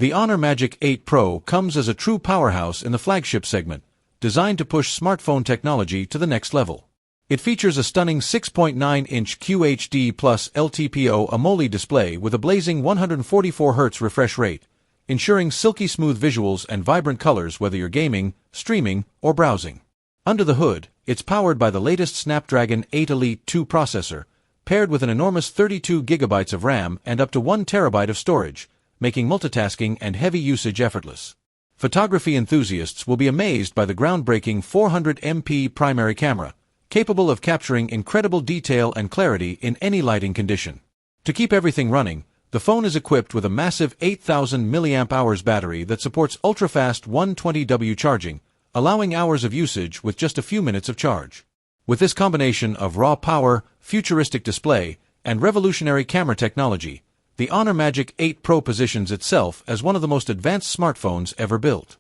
The Honor Magic 8 Pro comes as a true powerhouse in the flagship segment, designed to push smartphone technology to the next level. It features a stunning 6.9-inch QHD plus LTPO AMOLED display with a blazing 144Hz refresh rate, ensuring silky smooth visuals and vibrant colors whether you're gaming, streaming, or browsing. Under the hood, it's powered by the latest Snapdragon 8 Elite 2 processor, paired with an enormous 32 GB of RAM and up to 1 TB of storage, making multitasking and heavy usage effortless. Photography enthusiasts will be amazed by the groundbreaking 400MP primary camera, capable of capturing incredible detail and clarity in any lighting condition. To keep everything running, the phone is equipped with a massive 8,000 mAh battery that supports ultra-fast 120W charging, allowing hours of usage with just a few minutes of charge. With this combination of raw power, futuristic display, and revolutionary camera technology, the Honor Magic 8 Pro positions itself as one of the most advanced smartphones ever built.